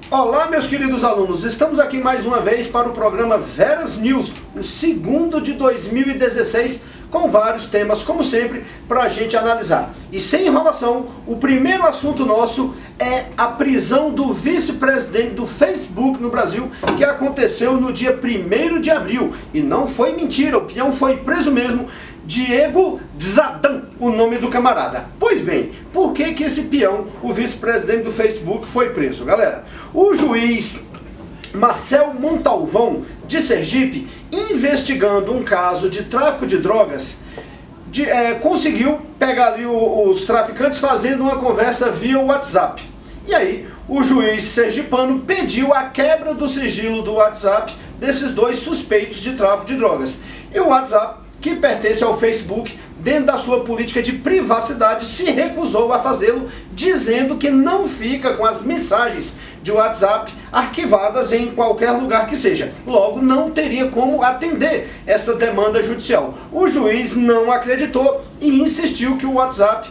Olá, meus queridos alunos, estamos aqui mais uma vez para o programa Veras News, o segundo de 2016, com vários temas, como sempre, para a gente analisar. E sem enrolação, o primeiro assunto nosso é a prisão do vice-presidente do Facebook no Brasil, que aconteceu no dia 1º de abril. E não foi mentira, o peão foi preso mesmo, Diego Dzadam, o nome do camarada. Pois bem, por que esse peão, o vice-presidente do Facebook, foi preso, galera? O juiz Marcel Montalvão, de Sergipe, investigando um caso de tráfico de drogas, conseguiu pegar ali os traficantes fazendo uma conversa via WhatsApp. E aí, o juiz sergipano pediu a quebra do sigilo do WhatsApp desses dois suspeitos de tráfico de drogas. E o WhatsApp, que pertence ao Facebook, dentro da sua política de privacidade, se recusou a fazê-lo, dizendo que não fica com as mensagens de WhatsApp arquivadas em qualquer lugar que seja. Logo, não teria como atender essa demanda judicial. O juiz não acreditou e insistiu que o WhatsApp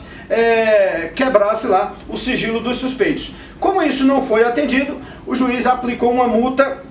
quebrasse lá o sigilo dos suspeitos. Como isso não foi atendido, o juiz aplicou uma multa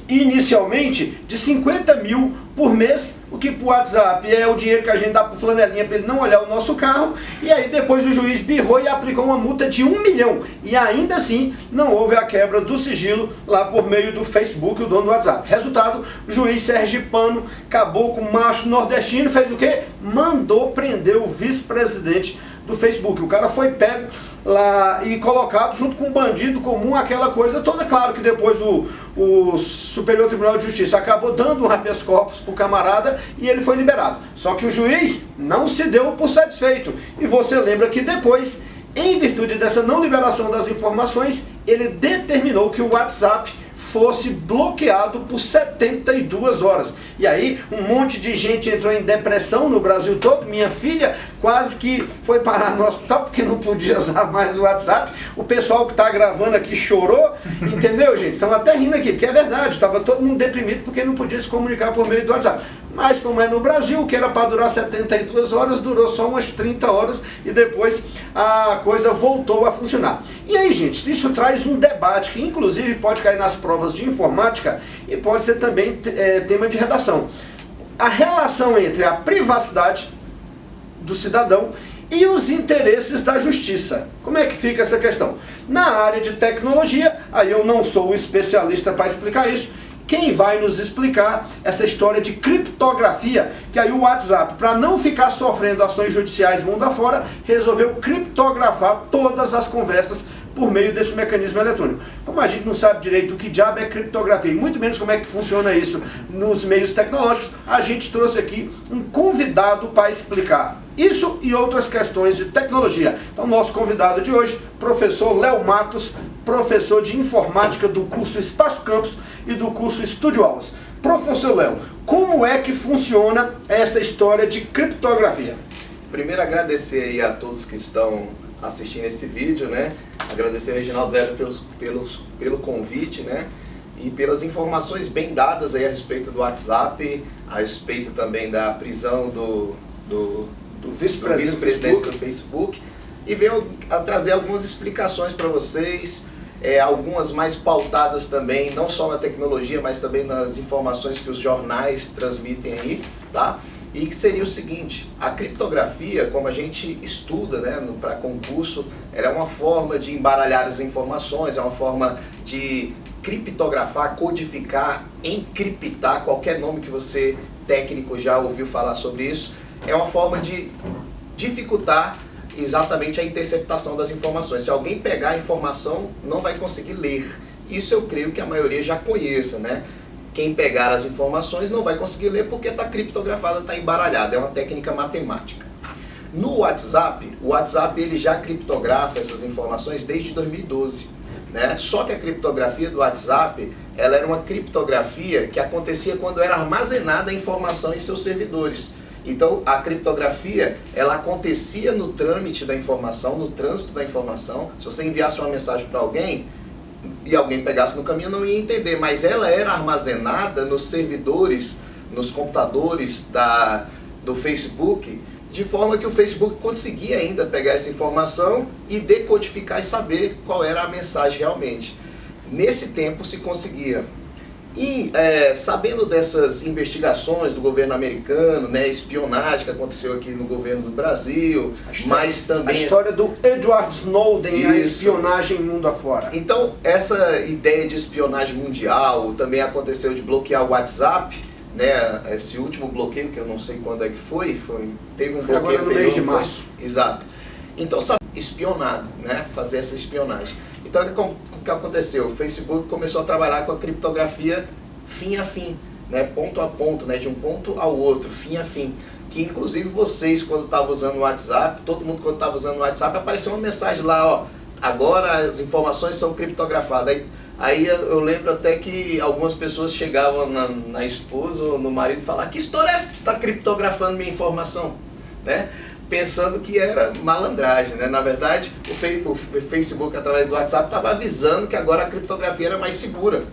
inicialmente de 50 mil por mês, o que pro WhatsApp é o dinheiro que a gente dá pro flanelinha para ele não olhar o nosso carro, e aí depois o juiz birrou e aplicou uma multa de 1 milhão, e ainda assim não houve a quebra do sigilo lá por meio do Facebook, o dono do WhatsApp. Resultado, o juiz sergipano acabou com o macho nordestino, fez o quê? Mandou prender o vice-presidente do Facebook. O cara foi pego lá e colocado junto com um bandido comum, aquela coisa toda. Claro que depois o Superior Tribunal de Justiça acabou dando um habeas corpus pro camarada e ele foi liberado. Só que o juiz não se deu por satisfeito. E você lembra que depois, em virtude dessa não liberação das informações, ele determinou que o WhatsApp fosse bloqueado por 72 horas. E aí um monte de gente entrou em depressão no Brasil todo. Minha filha quase que foi parar no hospital porque não podia usar mais o WhatsApp. O pessoal que está gravando aqui chorou, entendeu, gente? Estão até rindo aqui, porque é verdade, estava todo mundo deprimido porque não podia se comunicar por meio do WhatsApp. Mas como é no Brasil, o que era para durar 72 horas, durou só umas 30 horas e depois a coisa voltou a funcionar. E aí, gente, isso traz um debate que inclusive pode cair nas provas de informática e pode ser também tema de redação. A relação entre a privacidade do cidadão e os interesses da justiça. Como é que fica essa questão? Na área de tecnologia, aí eu não sou o especialista para explicar isso. Quem vai nos explicar essa história de criptografia, que aí o WhatsApp, para não ficar sofrendo ações judiciais mundo afora, resolveu criptografar todas as conversas por meio desse mecanismo eletrônico. Como a gente não sabe direito o que diabo é criptografia, e muito menos como é que funciona isso nos meios tecnológicos, a gente trouxe aqui um convidado para explicar isso e outras questões de tecnologia. Então, nosso convidado de hoje, professor Léo Matos, professor de informática do curso Espaço Campus e do curso Estúdio Aulas. Professor Léo, como é que funciona essa história de criptografia? Primeiro, agradecer aí a todos que estão assistindo esse vídeo, né? Agradecer ao Reginaldo pelo convite, né? E pelas informações bem dadas aí a respeito do WhatsApp, a respeito também da prisão do vice-presidente do Facebook, e veio a trazer algumas explicações para vocês, algumas mais pautadas também, não só na tecnologia, mas também nas informações que os jornais transmitem aí, tá? E que seria o seguinte: a criptografia, como a gente estuda, né, para concurso, era uma forma de embaralhar as informações, é uma forma de criptografar, codificar, encriptar, qualquer nome que você técnico já ouviu falar sobre isso, é uma forma de dificultar exatamente a interceptação das informações. Se alguém pegar a informação, não vai conseguir ler. Isso eu creio que a maioria já conheça, né? Quem pegar as informações não vai conseguir ler porque está criptografada, está embaralhada, é uma técnica matemática. No WhatsApp, o WhatsApp ele já criptografa essas informações desde 2012, né? Só que a criptografia do WhatsApp, ela era uma criptografia que acontecia quando era armazenada a informação em seus servidores. Então, a criptografia, ela acontecia no trâmite da informação, no trânsito da informação. Se você enviasse uma mensagem para alguém e alguém pegasse no caminho, não ia entender, mas ela era armazenada nos servidores nos computadores do Facebook, de forma que o Facebook conseguia ainda pegar essa informação e decodificar e saber qual era a mensagem realmente. Nesse tempo se conseguia. E sabendo dessas investigações do governo americano, né, espionagem que aconteceu aqui no governo do Brasil, mas também... A história do Edward Snowden, a espionagem mundo afora. Então, essa ideia de espionagem mundial também aconteceu de bloquear o WhatsApp, né, esse último bloqueio, que eu não sei quando é que teve um bloqueio agora no mês de março. Exato. Então, espionado, né, fazer essa espionagem. Então, o que aconteceu? O Facebook começou a trabalhar com a criptografia fim a fim, né, ponto a ponto, né, de um ponto ao outro, fim a fim. Que inclusive vocês, quando estavam usando o WhatsApp, todo mundo quando estava usando o WhatsApp, apareceu uma mensagem lá, ó, agora as informações são criptografadas. Aí eu lembro até que algumas pessoas chegavam na esposa ou no marido e falavam: que história é essa que tu está criptografando minha informação? Né? Pensando que era malandragem, né? Na verdade, o Facebook, através do WhatsApp, estava avisando que agora a criptografia era mais segura.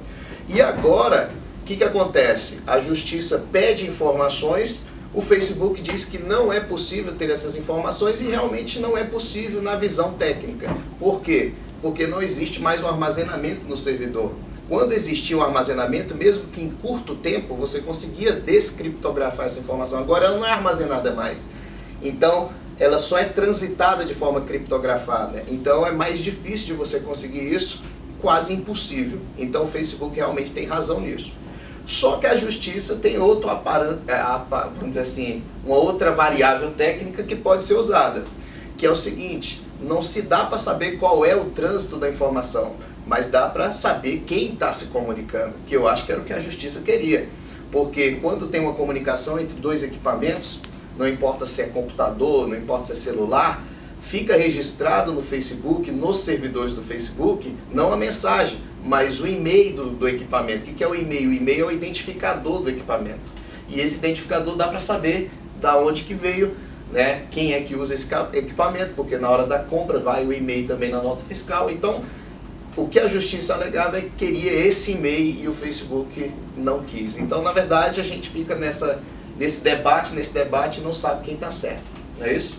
E agora, o que acontece? A justiça pede informações, o Facebook diz que não é possível ter essas informações e realmente não é possível na visão técnica. Por quê? Porque não existe mais um armazenamento no servidor. Quando existia um armazenamento, mesmo que em curto tempo, você conseguia descriptografar essa informação. Agora ela não é armazenada mais. Então, ela só é transitada de forma criptografada. Então, é mais difícil de você conseguir isso, quase impossível. Então, o Facebook realmente tem razão nisso. Só que a justiça tem outro vamos dizer assim, uma outra variável técnica que pode ser usada, que é o seguinte: não se dá para saber qual é o trânsito da informação, mas dá para saber quem está se comunicando, que eu acho que era o que a justiça queria. Porque quando tem uma comunicação entre dois equipamentos, não importa se é computador, não importa se é celular, fica registrado no Facebook, nos servidores do Facebook, não a mensagem, mas o e-mail do equipamento. O que é o e-mail? O e-mail é o identificador do equipamento. E esse identificador dá para saber da onde que veio, né, quem é que usa esse equipamento, porque na hora da compra vai o e-mail também na nota fiscal. Então, o que a justiça alegava é que queria esse e-mail e o Facebook não quis. Então, na verdade, a gente fica nesse debate não sabe quem está certo, não é isso?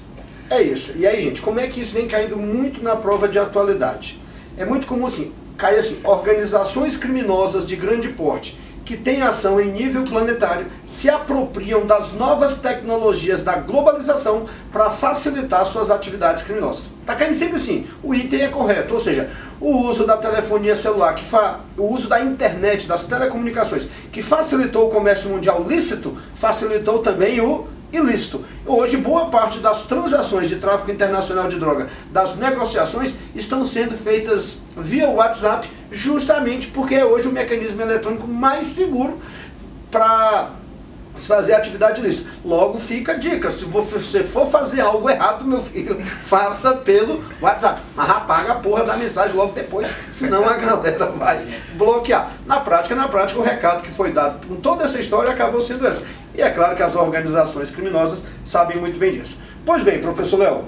É isso. E aí, gente, como é que isso vem caindo muito na prova de atualidade? É muito comum assim, cair assim, organizações criminosas de grande porte, que têm ação em nível planetário, se apropriam das novas tecnologias da globalização para facilitar suas atividades criminosas. Está caindo sempre assim, o item é correto, ou seja, o uso da telefonia celular, o uso da internet, das telecomunicações, que facilitou o comércio mundial lícito, facilitou também o ilícito. Hoje, boa parte das transações de tráfico internacional de droga, das negociações, estão sendo feitas via WhatsApp, justamente porque é hoje o mecanismo eletrônico mais seguro para se fazer atividade ilícita. Logo fica a dica: se você for fazer algo errado, meu filho, faça pelo WhatsApp. Mas apaga a porra da mensagem logo depois, senão a galera vai bloquear. Na prática, o recado que foi dado com toda essa história acabou sendo essa. E é claro que as organizações criminosas sabem muito bem disso. Pois bem, professor Léo,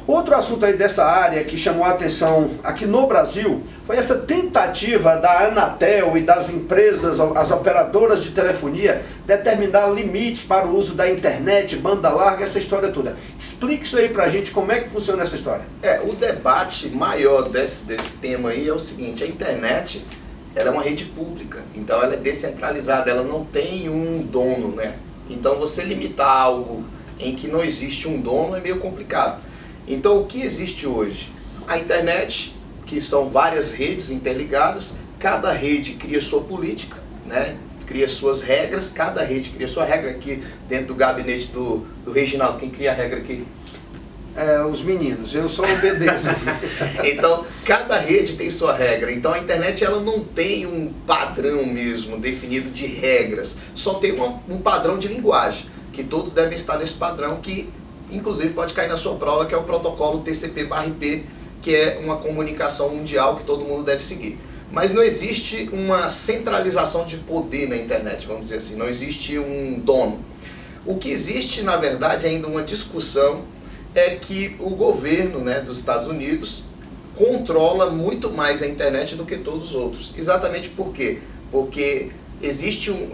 outro assunto aí dessa área que chamou a atenção aqui no Brasil foi essa tentativa da Anatel e das empresas, as operadoras de telefonia, determinar limites para o uso da internet, banda larga, essa história toda. Explique isso aí pra gente, como é que funciona essa história. O debate maior desse tema aí é o seguinte: a internet, ela é uma rede pública, então ela é descentralizada, ela não tem um dono, né? Então você limitar algo em que não existe um dono é meio complicado. Então, o que existe hoje? A internet, que são várias redes interligadas, cada rede cria sua política, né? Cria suas regras, cada rede cria sua regra. Aqui dentro do gabinete do Reginaldo, quem cria a regra aqui? Os meninos, eu só obedeço. Então, cada rede tem sua regra. Então, a internet ela não tem um padrão mesmo definido de regras, só tem um padrão de linguagem, que todos devem estar nesse padrão, que inclusive pode cair na sua prova, que é o protocolo TCP/IP, que é uma comunicação mundial que todo mundo deve seguir. Mas não existe uma centralização de poder na internet, vamos dizer assim, não existe um dono. O que existe, na verdade, ainda uma discussão é que o governo, né, dos Estados Unidos controla muito mais a internet do que todos os outros. Exatamente por quê? Porque existem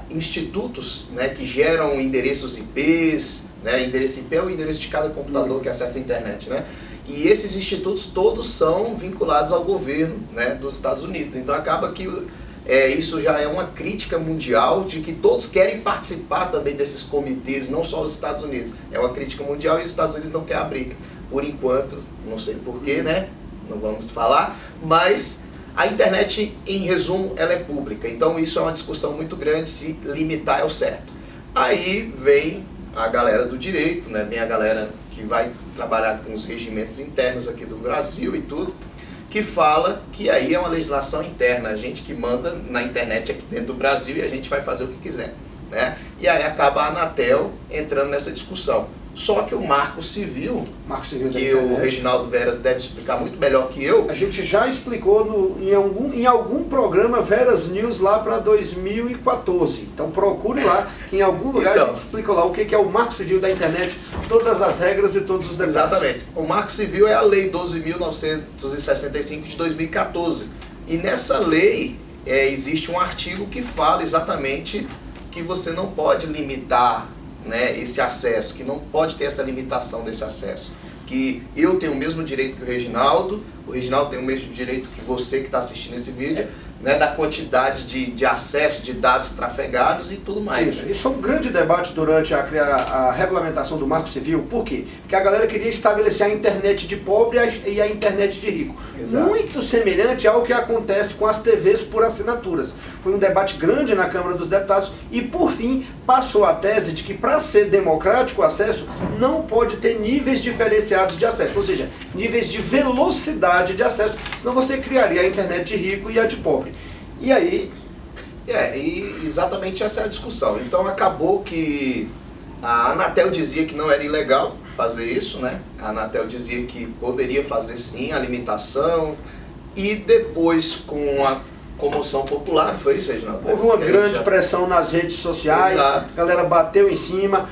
institutos, né, que geram endereços IPs, né, endereço IP é o endereço de cada computador que acessa a internet, né? E esses institutos todos são vinculados ao governo, né, dos Estados Unidos. Então acaba que isso já é uma crítica mundial de que todos querem participar também desses comitês, não só os Estados Unidos. É uma crítica mundial e os Estados Unidos não querem abrir. Por enquanto, não sei porquê, né? Não vamos falar, mas a internet, em resumo, ela é pública. Então isso é uma discussão muito grande, se limitar é o certo. Aí vem a galera do direito, né? Vem a galera que vai trabalhar com os regimentos internos aqui do Brasil e tudo, que fala que aí é uma legislação interna, a gente que manda na internet aqui dentro do Brasil e a gente vai fazer o que quiser, né? E aí acaba a Anatel entrando nessa discussão. Só que o Marco Civil, que o Reginaldo Veras deve explicar muito melhor que eu. A gente já explicou em algum programa Veras News lá para 2014. Então procure lá, que em algum lugar a gente explica lá o que é o Marco Civil da internet, todas as regras e todos os detalhes. Exatamente. O Marco Civil é a Lei 12.965 de 2014. E nessa lei existe um artigo que fala exatamente que você não pode limitar, né, esse acesso, que não pode ter essa limitação desse acesso. Que eu tenho o mesmo direito que o Reginaldo tem o mesmo direito que você que está assistindo esse vídeo, né, da quantidade de acesso, de dados trafegados e tudo mais. Isso, isso é um grande debate durante a regulamentação do Marco Civil. Por quê? Porque a galera queria estabelecer a internet de pobre e a internet de rico. Exato. Muito semelhante ao que acontece com as TVs por assinaturas. Foi um debate grande na Câmara dos Deputados e, por fim, passou a tese de que, para ser democrático o acesso, não pode ter níveis diferenciados de acesso, ou seja, níveis de velocidade de acesso, senão você criaria a internet de rico e a de pobre. E aí... e exatamente essa é a discussão. Então acabou que a Anatel dizia que não era ilegal fazer isso, né? A Anatel dizia que poderia fazer sim a limitação, e depois com a comoção popular, não foi isso, Reginaldo? Houve uma grande pressão nas redes sociais. Exato. A galera bateu em cima,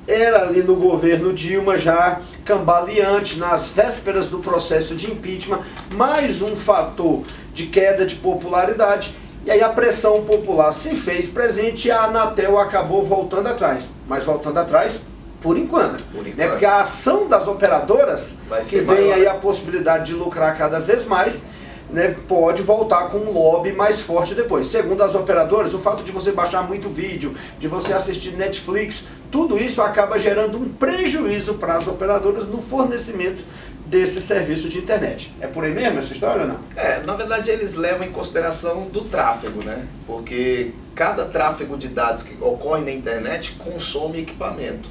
era ali no governo Dilma já cambaleante, nas vésperas do processo de impeachment, mais um fator de queda de popularidade, e aí a pressão popular se fez presente e a Anatel acabou voltando atrás, mas voltando atrás por enquanto. Né? Porque a ação das operadoras, que vem aí a possibilidade de lucrar cada vez mais, né, pode voltar com um lobby mais forte depois. Segundo as operadoras, o fato de você baixar muito vídeo, de você assistir Netflix, tudo isso acaba gerando um prejuízo para as operadoras no fornecimento desse serviço de internet. É por aí mesmo essa história ou não? Na verdade eles levam em consideração do tráfego, né? Porque cada tráfego de dados que ocorre na internet consome equipamento.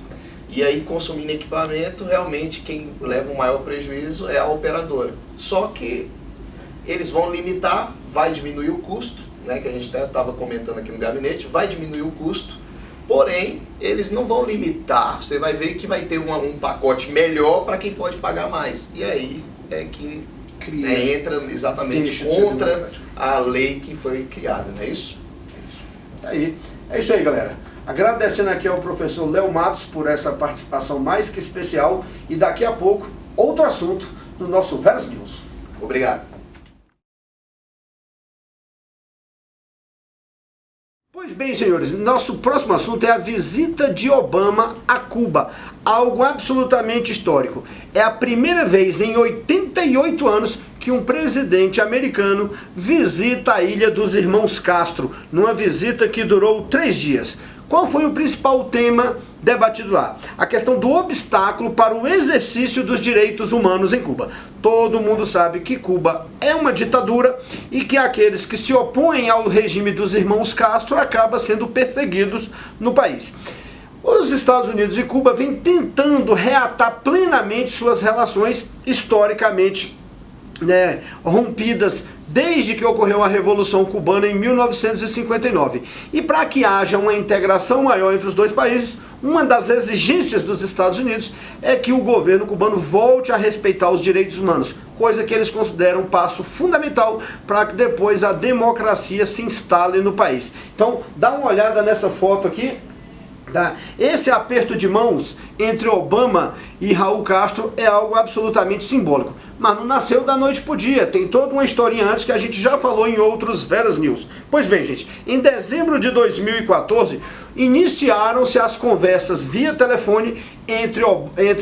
E aí, consumindo equipamento, realmente quem leva o maior prejuízo é a operadora. Só que eles vão limitar, vai diminuir o custo, né, que a gente até estava comentando aqui no gabinete, vai diminuir o custo, porém, eles não vão limitar. Você vai ver que vai ter um pacote melhor para quem pode pagar mais. E aí é que entra exatamente contra a lei que foi criada, não é isso? Aí, é isso aí, galera. Agradecendo aqui ao professor Léo Matos por essa participação mais que especial, e daqui a pouco, outro assunto no nosso Veras News. Obrigado. Pois bem, senhores, nosso próximo assunto é a visita de Obama a Cuba, algo absolutamente histórico. É a primeira vez em 88 anos que um presidente americano visita a ilha dos Irmãos Castro, numa visita que durou 3 dias. Qual foi o principal tema debatido lá? A questão do obstáculo para o exercício dos direitos humanos em Cuba. Todo mundo sabe que Cuba é uma ditadura e que aqueles que se opõem ao regime dos Irmãos Castro acabam sendo perseguidos no país. Os Estados Unidos e Cuba vêm tentando reatar plenamente suas relações historicamente, né, rompidas desde que ocorreu a Revolução Cubana em 1959. E para que haja uma integração maior entre os dois países, uma das exigências dos Estados Unidos é que o governo cubano volte a respeitar os direitos humanos, coisa que eles consideram um passo fundamental para que depois a democracia se instale no país. Então, dá uma olhada nessa foto aqui. Esse aperto de mãos entre Obama e Raul Castro é algo absolutamente simbólico. mas não nasceu da noite pro dia. Tem toda uma historinha antes que a gente já falou em outros Veras News. Pois bem, gente, em dezembro de 2014, iniciaram-se as conversas via telefone entre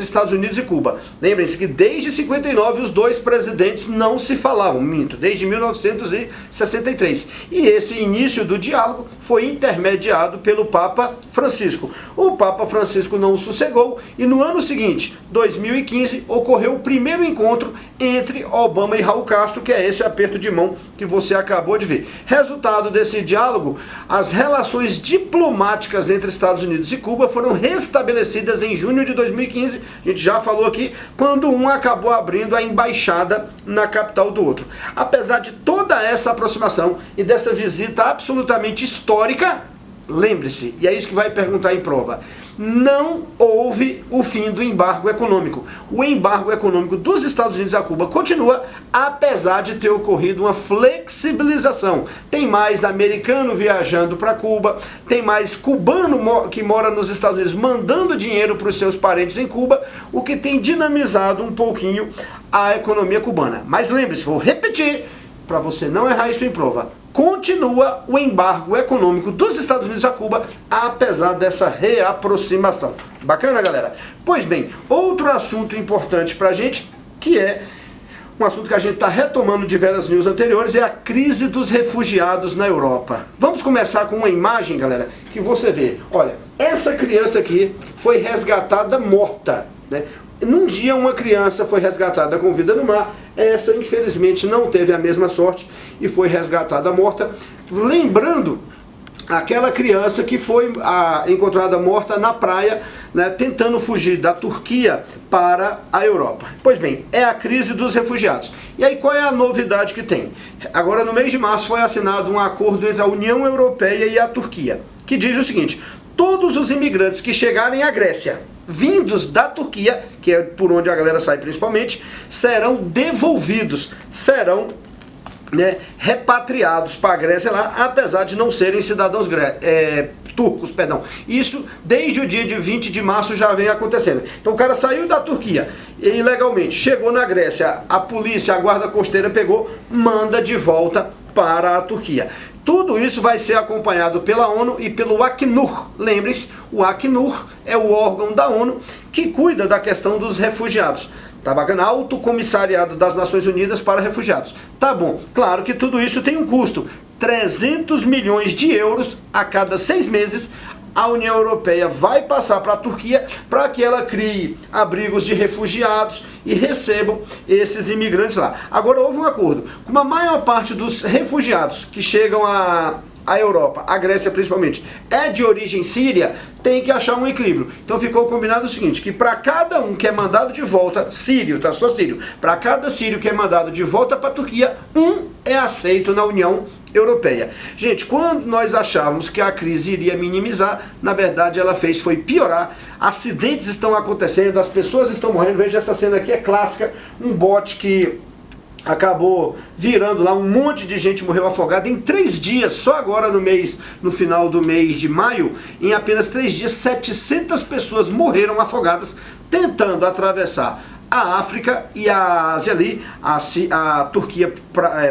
Estados Unidos e Cuba. Lembrem-se que desde 59 os dois presidentes não se falavam, desde 1963. E esse início do diálogo foi intermediado pelo Papa Francisco. O Papa Francisco não sossegou e no ano seguinte, 2015, ocorreu o primeiro encontro entre Obama e Raul Castro, que é esse aperto de mão que você acabou de ver. Resultado desse diálogo, as relações diplomáticas entre Estados Unidos e Cuba foram restabelecidas em junho de 2015, a gente já falou aqui, quando um acabou abrindo a embaixada na capital do outro. Apesar de toda essa aproximação e dessa visita absolutamente histórica, lembre-se, e é isso que vai perguntar em prova, não houve o fim do embargo econômico. O embargo econômico dos Estados Unidos a Cuba continua, apesar de ter ocorrido uma flexibilização. Tem mais americano viajando para Cuba, tem mais cubano que mora nos Estados Unidos mandando dinheiro para os seus parentes em Cuba, o que tem dinamizado um pouquinho a economia cubana. Mas lembre-se, vou repetir, para você não errar isso em prova, continua o embargo econômico dos Estados Unidos a Cuba, apesar dessa reaproximação. Bacana, galera? Pois bem, outro assunto importante pra gente, que é um assunto que a gente está retomando de Veras News anteriores, é a crise dos refugiados na Europa. Vamos começar com uma imagem, galera, que você vê. Olha, essa criança aqui foi resgatada morta, né? Num dia uma criança foi resgatada com vida no mar, essa infelizmente não teve a mesma sorte e foi resgatada morta, lembrando aquela criança que foi encontrada morta na praia, né, tentando fugir da Turquia para a Europa. Pois bem, é a crise dos refugiados. E aí qual é a novidade que tem? Agora no mês de março foi assinado um acordo entre a União Europeia e a Turquia, que diz o seguinte: todos os imigrantes que chegarem à Grécia, vindos da Turquia, que é por onde a galera sai principalmente, serão devolvidos, serão repatriados para a Grécia lá, apesar de não serem cidadãos turcos, perdão. Isso desde o dia de 20 de março já vem acontecendo. Então o cara saiu da Turquia ilegalmente, chegou na Grécia, a polícia, a guarda costeira pegou, manda de volta para a Turquia. Tudo isso vai ser acompanhado pela ONU e pelo Acnur. Lembre-se, o Acnur é o órgão da ONU que cuida da questão dos refugiados. Tá bacana? Alto Comissariado das Nações Unidas para Refugiados. Tá bom, claro que tudo isso tem um custo. 300 milhões de euros a cada 6 meses. A União Europeia vai passar para a Turquia para que ela crie abrigos de refugiados e recebam esses imigrantes lá. Agora houve um acordo. Como a maior parte dos refugiados que chegam à Europa, a Grécia principalmente, é de origem síria, tem que achar um equilíbrio. Então ficou combinado o seguinte, que para cada um que é mandado de volta, sírio, tá? Só sírio, para cada sírio que é mandado de volta para a Turquia, um é aceito na União Europeia. Gente, quando nós achávamos que a crise iria minimizar, na verdade ela foi piorar. Acidentes estão acontecendo, as pessoas estão morrendo. Veja, essa cena aqui é clássica, um bote que acabou virando lá, um monte de gente morreu afogada em 3 dias, só agora no final do mês de maio, em apenas 3 dias, 700 pessoas morreram afogadas tentando atravessar a África e a Ásia ali, a Turquia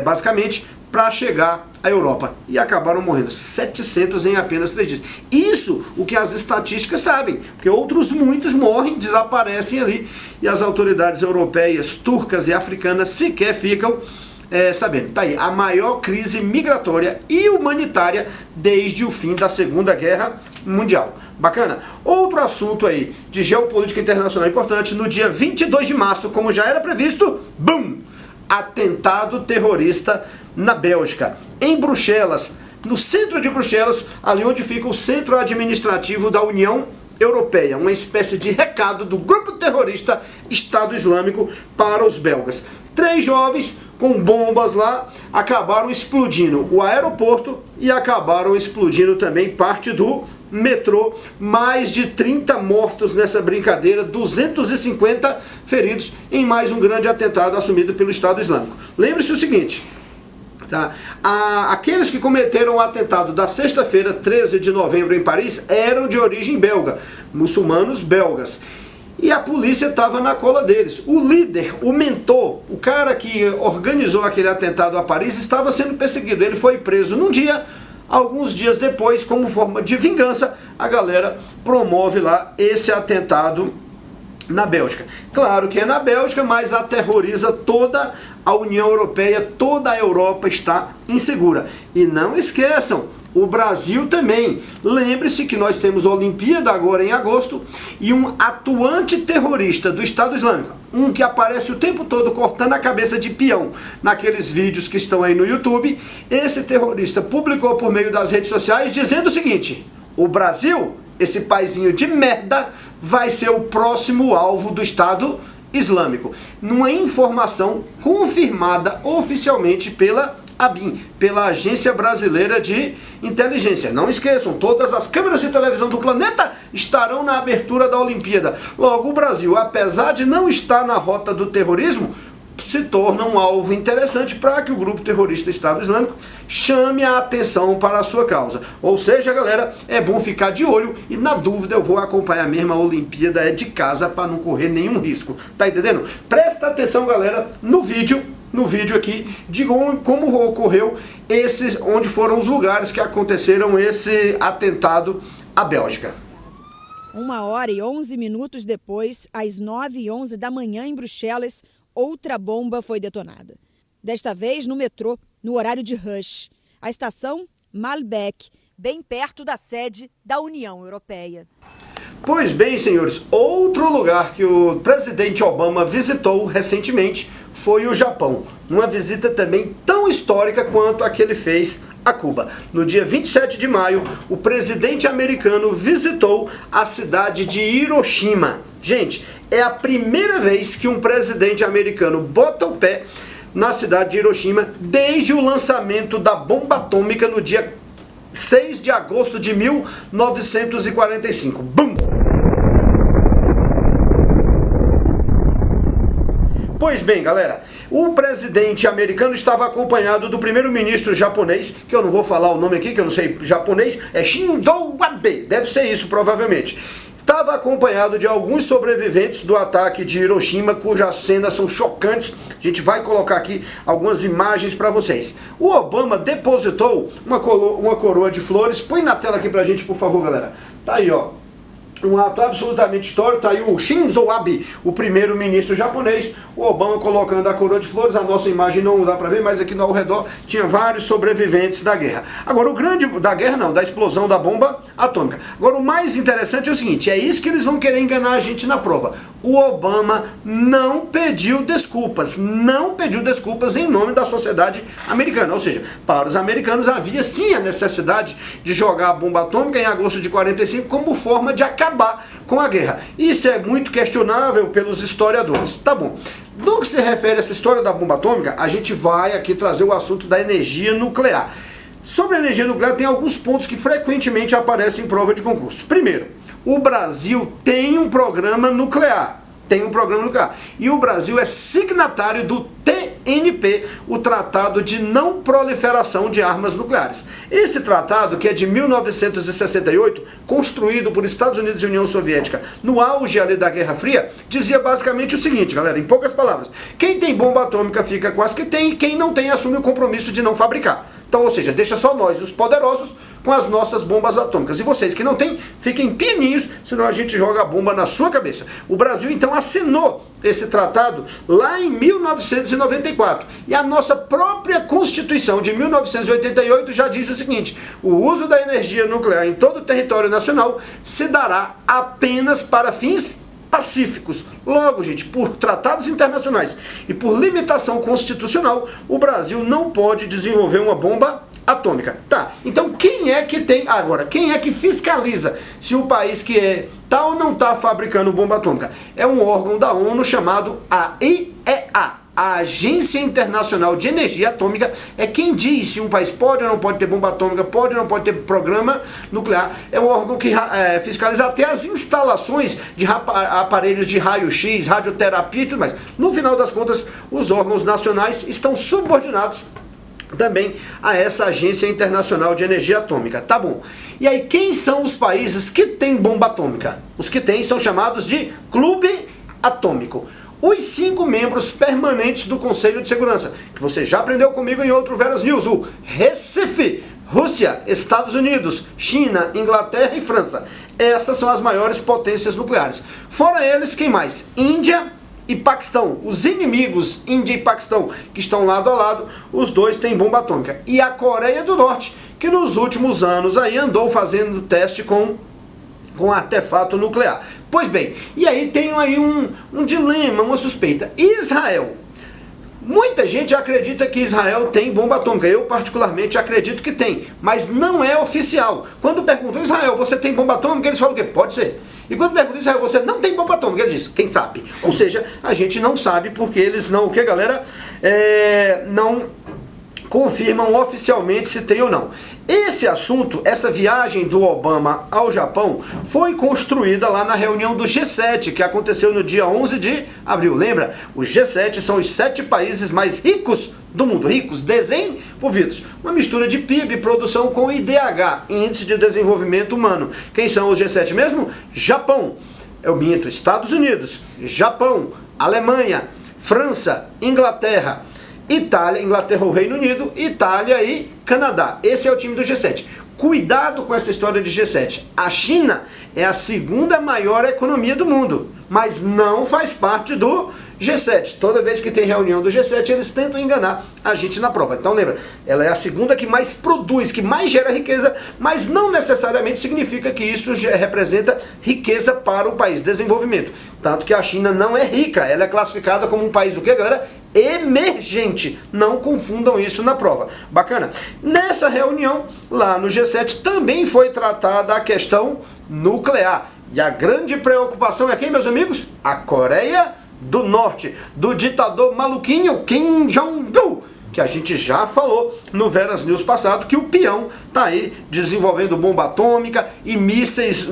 basicamente, para chegar à Europa. E acabaram morrendo 700 em apenas 3 dias. Isso o que as estatísticas sabem, porque outros muitos morrem, desaparecem ali, e as autoridades europeias, turcas e africanas sequer ficam sabendo. Tá aí, a maior crise migratória e humanitária desde o fim da Segunda Guerra Mundial. Bacana? Outro assunto aí de geopolítica internacional importante, no dia 22 de março, como já era previsto, BUM! Atentado terrorista na Bélgica, em Bruxelas, no centro de Bruxelas, ali onde fica o centro administrativo da União Europeia, uma espécie de recado do grupo terrorista Estado Islâmico para os belgas. 3 jovens com bombas lá acabaram explodindo o aeroporto e acabaram explodindo também parte do metrô. Mais de 30 mortos nessa brincadeira, 250 feridos em mais um grande atentado assumido pelo Estado Islâmico. Lembre-se o seguinte, tá? Aqueles que cometeram o atentado da sexta-feira, 13 de novembro, em Paris, eram de origem belga, muçulmanos belgas. e a polícia estava na cola deles. O líder, o mentor, o cara que organizou aquele atentado a Paris estava sendo perseguido. Ele foi preso num dia, alguns dias depois, como forma de vingança, a galera promove lá esse atentado na Bélgica. Claro que é na Bélgica, mas aterroriza toda a União Europeia, toda a Europa está insegura. E não esqueçam, o Brasil também. Lembre-se que nós temos a Olimpíada agora em agosto e um atuante terrorista do Estado Islâmico, um que aparece o tempo todo cortando a cabeça de peão naqueles vídeos que estão aí no YouTube. Esse terrorista publicou por meio das redes sociais dizendo o seguinte: o Brasil, esse paizinho de merda, vai ser o próximo alvo do Estado Islâmico. Numa informação confirmada oficialmente pela ABIN, pela Agência Brasileira de Inteligência. Não esqueçam, todas as câmeras de televisão do planeta estarão na abertura da Olimpíada. Logo, o Brasil, apesar de não estar na rota do terrorismo, se torna um alvo interessante para que o grupo terrorista Estado Islâmico chame a atenção para a sua causa. Ou seja, galera, é bom ficar de olho e, na dúvida, eu vou acompanhar mesmo a Olimpíada de casa para não correr nenhum risco. Tá entendendo? Presta atenção, galera, no vídeo aqui, de como ocorreu onde foram os lugares que aconteceram esse atentado à Bélgica. 1h11 depois, às 9h11 da manhã em Bruxelas, outra bomba foi detonada. Desta vez no metrô, no horário de rush. A estação Malbec, bem perto da sede da União Europeia. Pois bem, senhores, outro lugar que o presidente Obama visitou recentemente foi o Japão. Uma visita também tão histórica quanto a que ele fez a Cuba. No dia 27 de maio, o presidente americano visitou a cidade de Hiroshima. Gente, é a primeira vez que um presidente americano bota o pé na cidade de Hiroshima desde o lançamento da bomba atômica no dia 6 de agosto de 1945. Bum! Pois bem, galera, o presidente americano estava acompanhado do primeiro-ministro japonês, que eu não vou falar o nome aqui, que eu não sei japonês, é Shinzo Abe, deve ser isso provavelmente. Estava acompanhado de alguns sobreviventes do ataque de Hiroshima, cujas cenas são chocantes. A gente vai colocar aqui algumas imagens para vocês. O Obama depositou uma coroa de flores. Põe na tela aqui pra gente, por favor, galera. Tá aí, ó. Um ato absolutamente histórico. Tá aí o Shinzo Abe, o primeiro-ministro japonês, o Obama colocando a coroa de flores. A nossa imagem não dá para ver, mas aqui ao redor tinha vários sobreviventes da guerra. Agora, o grande da guerra não, da explosão da bomba atômica. Agora, o mais interessante é o seguinte, é isso que eles vão querer enganar a gente na prova. O Obama não pediu desculpas em nome da sociedade americana. Ou seja, para os americanos havia sim a necessidade de jogar a bomba atômica em agosto de 45 como forma de acabar com a guerra. Isso é muito questionável pelos historiadores. Tá bom. No que se refere a essa história da bomba atômica, a gente vai aqui trazer o assunto da energia nuclear. Sobre a energia nuclear tem alguns pontos que frequentemente aparecem em prova de concurso. Primeiro, o Brasil tem um programa nuclear. E o Brasil é signatário do TNP, o Tratado de Não Proliferação de Armas Nucleares. Esse tratado, que é de 1968, construído por Estados Unidos e União Soviética no auge ali da Guerra Fria, dizia basicamente o seguinte, galera, em poucas palavras: quem tem bomba atômica fica com as que tem e quem não tem assume o compromisso de não fabricar. Então, ou seja, deixa só nós, os poderosos, com as nossas bombas atômicas. E vocês que não têm, fiquem pianinhos, senão a gente joga a bomba na sua cabeça. O Brasil, então, assinou esse tratado lá em 1994. E a nossa própria Constituição de 1988 já diz o seguinte: o uso da energia nuclear em todo o território nacional se dará apenas para fins pacíficos. Logo, gente, por tratados internacionais e por limitação constitucional, o Brasil não pode desenvolver uma bomba atômica. Tá, então quem é que tem... Agora, quem é que fiscaliza se o país que tá ou não tá fabricando bomba atômica? É um órgão da ONU chamado AIEA. A Agência Internacional de Energia Atômica é quem diz se um país pode ou não pode ter bomba atômica, pode ou não pode ter programa nuclear. É um órgão que fiscaliza até as instalações de aparelhos de raio-x, radioterapia e tudo mais. No final das contas, os órgãos nacionais estão subordinados também a essa Agência Internacional de Energia Atômica. Tá bom. E aí, quem são os países que têm bomba atômica? Os que têm são chamados de Clube Atômico. Os 5 membros permanentes do Conselho de Segurança, que você já aprendeu comigo em outro Veras News, o Recife, Rússia, Estados Unidos, China, Inglaterra e França. Essas são as maiores potências nucleares. Fora eles, quem mais? Índia e Paquistão. Os inimigos, Índia e Paquistão, que estão lado a lado, os dois têm bomba atômica. E a Coreia do Norte, que nos últimos anos aí andou fazendo teste com artefato nuclear. Pois bem, e aí tem aí um dilema, uma suspeita. Israel. Muita gente acredita que Israel tem bomba atômica. Eu particularmente acredito que tem, mas não é oficial. Quando perguntam, Israel, você tem bomba atômica? Eles falam o quê? Pode ser. E quando perguntam, Israel, você não tem bomba atômica? Ele diz, quem sabe? Ou seja, a gente não sabe porque eles não, o que galera? Não confirmam oficialmente se tem ou não. Esse assunto, essa viagem do Obama ao Japão, foi construída lá na reunião do G7, que aconteceu no dia 11 de abril. Lembra? Os G7 são os 7 países mais ricos do mundo, ricos, desenvolvidos. Uma mistura de PIB, produção com IDH, Índice de Desenvolvimento Humano. Quem são os G7 mesmo? Japão, eu minto, Estados Unidos, Japão, Alemanha, França, Inglaterra, Itália, Inglaterra ou Reino Unido, Itália e Canadá. Esse é o time do G7. Cuidado com essa história de G7. A China é a 2ª maior economia do mundo, mas não faz parte do G7. Toda vez que tem reunião do G7, eles tentam enganar a gente na prova. Então lembra, ela é a 2ª que mais produz, que mais gera riqueza, mas não necessariamente significa que isso representa riqueza para o país, desenvolvimento. Tanto que a China não é rica, ela é classificada como um país, o que galera? Emergente. Não confundam isso na prova. Bacana? Nessa reunião, lá no G7, também foi tratada a questão nuclear. E a grande preocupação é quem, meus amigos? A Coreia do Norte, do ditador maluquinho Kim Jong-un, que a gente já falou no Veras News passado, que o peão tá aí desenvolvendo bomba atômica e mísseis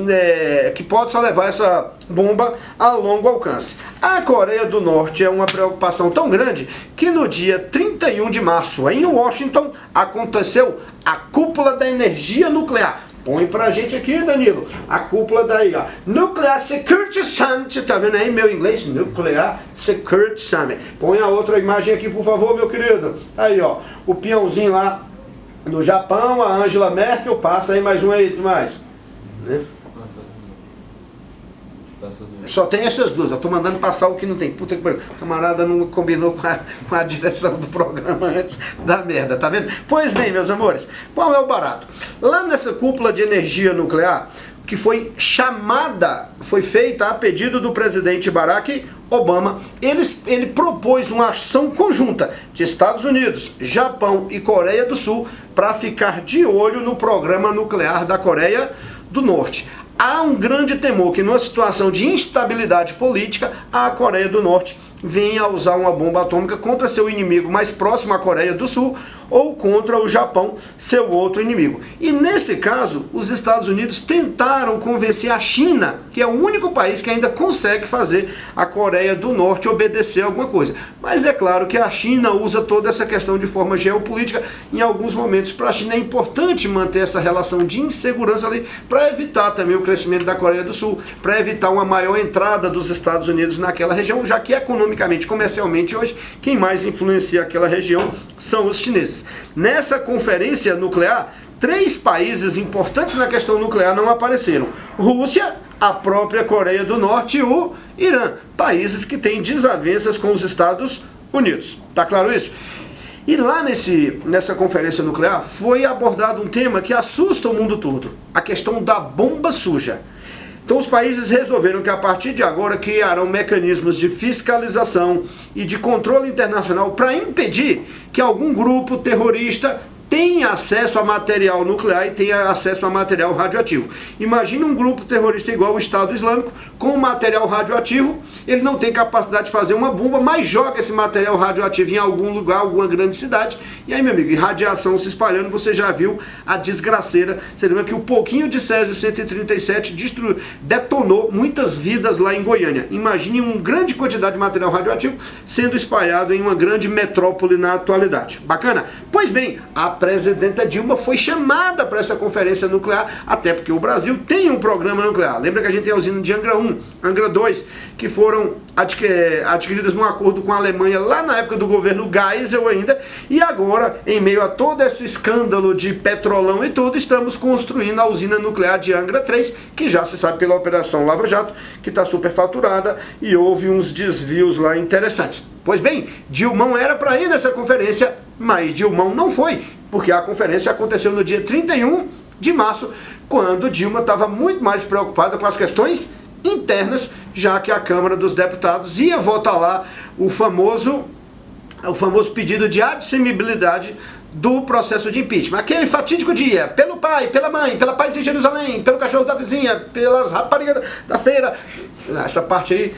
que possam levar essa bomba a longo alcance. A Coreia do Norte é uma preocupação tão grande que no dia 31 de março, em Washington, aconteceu a Cúpula da Energia Nuclear. Põe pra gente aqui, Danilo, a cúpula daí, ó. Nuclear Security Summit, tá vendo aí meu inglês? Nuclear Security Summit. Põe a outra imagem aqui, por favor, meu querido. Aí, ó, o peãozinho lá no Japão, a Angela Merkel, passa aí mais um aí, mais. Né? Só tem essas duas, eu tô mandando passar o que não tem. Puta que pariu, o camarada não combinou com a direção do programa antes da merda, tá vendo? Pois bem, meus amores, qual é o barato? Lá nessa cúpula de energia nuclear, que foi feita a pedido do presidente Barack Obama, ele propôs uma ação conjunta de Estados Unidos, Japão e Coreia do Sul para ficar de olho no programa nuclear da Coreia do Norte. Há um grande temor que numa situação de instabilidade política, a Coreia do Norte venha a usar uma bomba atômica contra seu inimigo mais próximo, a Coreia do Sul, ou contra o Japão, seu outro inimigo. E nesse caso, os Estados Unidos tentaram convencer a China, que é o único país que ainda consegue fazer a Coreia do Norte obedecer a alguma coisa. Mas é claro que a China usa toda essa questão de forma geopolítica. Em alguns momentos, para a China é importante manter essa relação de insegurança ali, para evitar também o crescimento da Coreia do Sul, para evitar uma maior entrada dos Estados Unidos naquela região, já que economicamente, comercialmente, hoje, quem mais influencia aquela região são os chineses. Nessa conferência nuclear, 3 países importantes na questão nuclear não apareceram: Rússia, a própria Coreia do Norte e o Irã, países que têm desavenças com os Estados Unidos. Tá claro isso? E lá nessa conferência nuclear foi abordado um tema que assusta o mundo todo: a questão da bomba suja. Então os países resolveram que a partir de agora criarão mecanismos de fiscalização e de controle internacional para impedir que algum grupo terrorista tem acesso a material nuclear e tem acesso a material radioativo. Imagine um grupo terrorista igual o Estado Islâmico, com material radioativo, ele não tem capacidade de fazer uma bomba, mas joga esse material radioativo em algum lugar, alguma grande cidade, e aí, meu amigo, radiação se espalhando, você já viu a desgraceira. Você lembra que o pouquinho de Césio-137 detonou muitas vidas lá em Goiânia. Imagine uma grande quantidade de material radioativo sendo espalhado em uma grande metrópole na atualidade. Bacana? Pois bem, a presidenta Dilma foi chamada para essa conferência nuclear, até porque o Brasil tem um programa nuclear. Lembra que a gente tem a usina de Angra 1, Angra 2, que foram adquiridas num acordo com a Alemanha lá na época do governo Geisel ainda, e agora, em meio a todo esse escândalo de petrolão e tudo, estamos construindo a usina nuclear de Angra 3, que já se sabe pela Operação Lava Jato, que está superfaturada e houve uns desvios lá interessantes. Pois bem, Dilmão era para ir nessa conferência, mas Dilmão não foi, porque a conferência aconteceu no dia 31 de março, quando Dilma estava muito mais preocupada com as questões internas, já que a Câmara dos Deputados ia votar lá o famoso pedido de admissibilidade do processo de impeachment. Aquele fatídico dia, pelo pai, pela mãe, pela paz em Jerusalém, pelo cachorro da vizinha, pelas raparigas da feira. Essa parte aí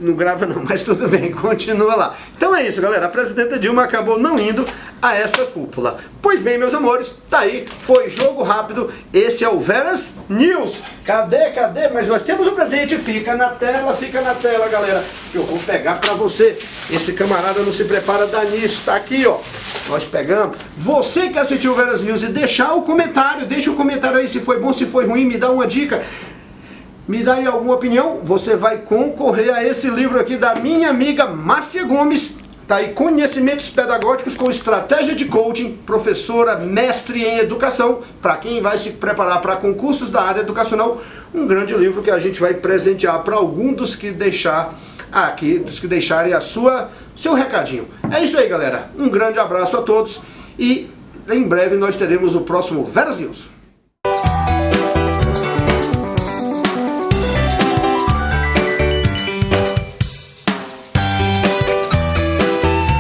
não grava não, mas tudo bem, continua lá. Então é isso, galera, a presidenta Dilma acabou não indo a essa cúpula. Pois bem, meus amores, tá aí, foi jogo rápido, esse é o Veras News. Cadê? Mas nós temos um presente, fica na tela, galera, que eu vou pegar pra você. Esse camarada não se prepara a dar nisso, tá aqui, ó. Nós pegamos. Você que assistiu o Veras News e deixa o comentário aí se foi bom, se foi ruim, me dá uma dica. Me dá aí alguma opinião, você vai concorrer a esse livro aqui da minha amiga Márcia Gomes. Tá aí, Conhecimentos Pedagógicos com Estratégia de Coaching, professora, mestre em educação, para quem vai se preparar para concursos da área educacional. Um grande livro que a gente vai presentear para algum dos que deixarem seu recadinho. É isso aí, galera. Um grande abraço a todos e em breve nós teremos o próximo Veras News.